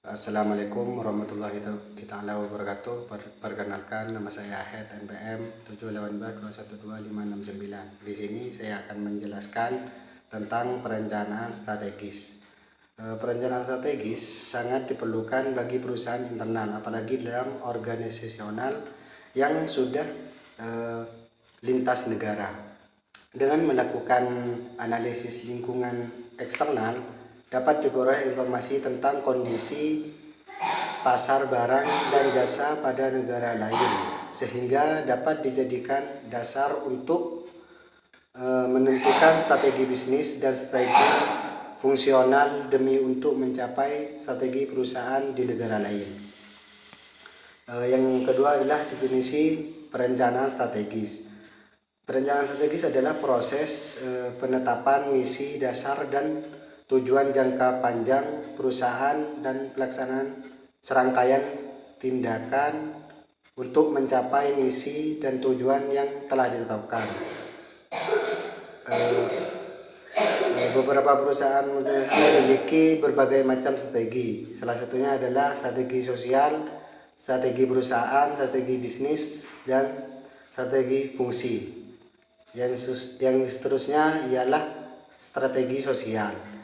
Assalamualaikum warahmatullahi taala wabarakatuh. Perkenalkan, nama saya Ahed NPM 718212569. Di sini saya akan menjelaskan tentang perencanaan strategis. Perencanaan strategis sangat diperlukan bagi perusahaan internal, apalagi dalam organisasional yang sudah lintas negara. Dengan melakukan analisis lingkungan eksternal, dapat diperoleh informasi tentang kondisi pasar barang dan jasa pada negara lain, sehingga dapat dijadikan dasar untuk menentukan strategi bisnis dan strategi fungsional demi untuk mencapai strategi perusahaan di negara lain. Yang kedua adalah definisi perencanaan strategis. Perencanaan strategis adalah proses penetapan misi dasar dan tujuan jangka panjang perusahaan dan pelaksanaan serangkaian tindakan untuk mencapai misi dan tujuan yang telah ditetapkan. Beberapa perusahaan memiliki berbagai macam strategi. Salah satunya adalah strategi sosial, strategi perusahaan, strategi bisnis, dan strategi fungsi. Yang seterusnya ialah strategi sosial.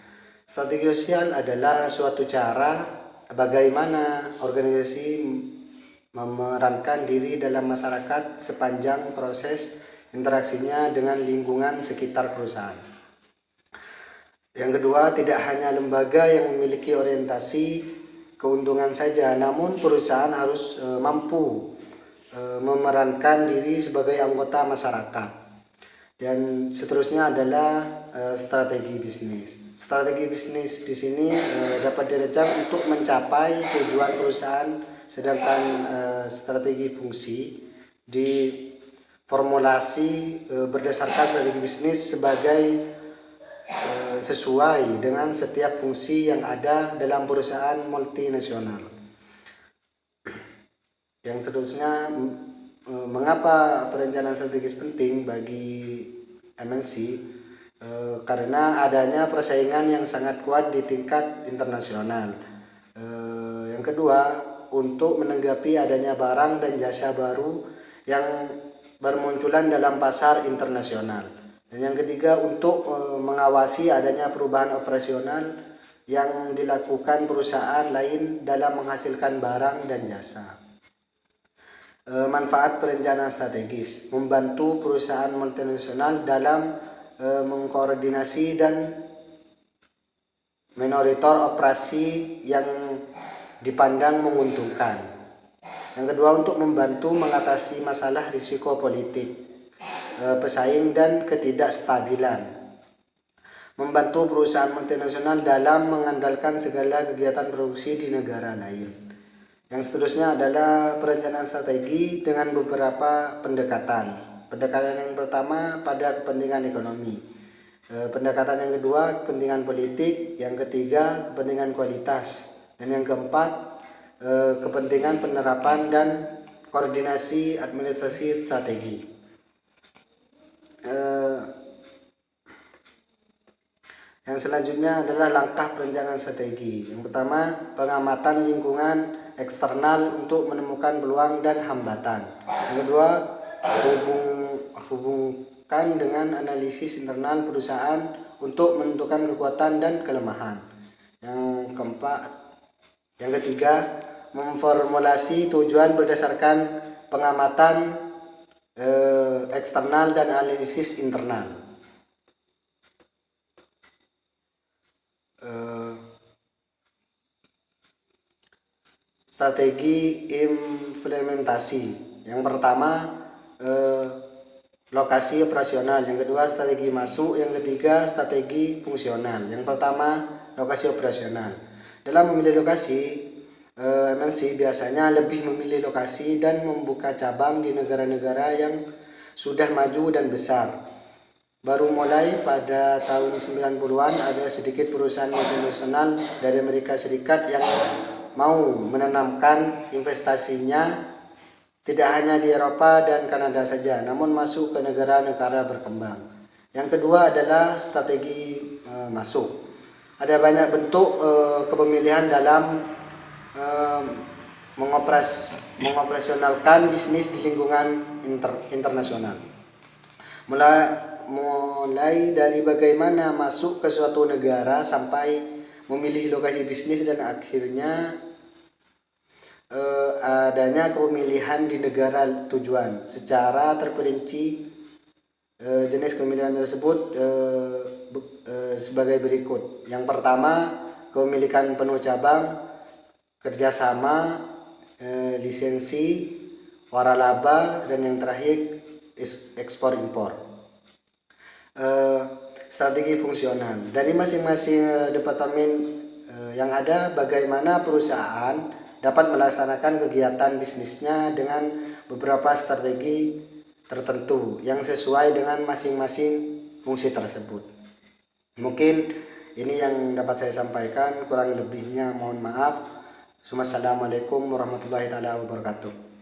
Strategi sosial adalah suatu cara bagaimana organisasi memerankan diri dalam masyarakat sepanjang proses interaksinya dengan lingkungan sekitar perusahaan. Yang kedua, tidak hanya lembaga yang memiliki orientasi keuntungan saja, namun perusahaan harus mampu memerankan diri sebagai anggota masyarakat. Dan seterusnya adalah strategi bisnis. Strategi bisnis di sini dapat dirancang untuk mencapai tujuan perusahaan, sedangkan strategi fungsi diformulasi berdasarkan strategi bisnis sebagai sesuai dengan setiap fungsi yang ada dalam perusahaan multinasional. Yang seterusnya, mengapa perencanaan strategis penting bagi MNC? Karena adanya persaingan yang sangat kuat di tingkat internasional. Yang kedua, untuk menanggapi adanya barang dan jasa baru yang bermunculan dalam pasar internasional. Dan yang ketiga, untuk mengawasi adanya perubahan operasional yang dilakukan perusahaan lain dalam menghasilkan barang dan jasa. Manfaat perencanaan strategis: membantu perusahaan multinasional dalam mengkoordinasi dan memonitor operasi yang dipandang menguntungkan. Yang kedua, untuk membantu mengatasi masalah risiko politik, pesaing, dan ketidakstabilan. Membantu perusahaan multinasional dalam mengandalkan segala kegiatan produksi di negara lain. Yang seterusnya adalah perencanaan strategi dengan beberapa pendekatan. Pendekatan yang pertama pada kepentingan ekonomi. Pendekatan yang kedua kepentingan politik. Yang ketiga kepentingan kualitas. Dan yang keempat kepentingan penerapan dan koordinasi administrasi strategi. Yang selanjutnya adalah langkah perencanaan strategi. Yang pertama, pengamatan lingkungan eksternal untuk menemukan peluang dan hambatan. Yang kedua, hubungkan dengan analisis internal perusahaan untuk menentukan kekuatan dan kelemahan. Yang ketiga, memformulasi tujuan berdasarkan pengamatan eksternal dan analisis internal. Strategi implementasi. Yang pertama, lokasi operasional. Yang kedua, strategi masuk. Yang ketiga, strategi fungsional. Yang pertama, lokasi operasional. Dalam memilih lokasi, MNC biasanya lebih memilih lokasi dan membuka cabang di negara-negara yang sudah maju dan besar. Baru mulai pada tahun 90-an ada sedikit perusahaan multinasional dari Amerika Serikat yang mau menanamkan investasinya tidak hanya di Eropa dan Kanada saja, namun masuk ke negara-negara berkembang. Yang kedua adalah strategi masuk. Ada banyak bentuk kepemilihan dalam eh, mengoperasionalkan bisnis di lingkungan internasional. Mulai dari bagaimana masuk ke suatu negara sampai memilih lokasi bisnis dan akhirnya adanya pemilihan di negara tujuan. Secara terperinci jenis pemilihan tersebut sebagai berikut. Yang pertama, kepemilikan penuh cabang, kerjasama, lisensi, waralaba, dan yang terakhir ekspor impor. Strategi fungsional dari masing-masing departemen yang ada, bagaimana perusahaan dapat melaksanakan kegiatan bisnisnya dengan beberapa strategi tertentu yang sesuai dengan masing-masing fungsi tersebut. Mungkin ini yang dapat saya sampaikan, kurang lebihnya mohon maaf. Assalamualaikum warahmatullahi wabarakatuh.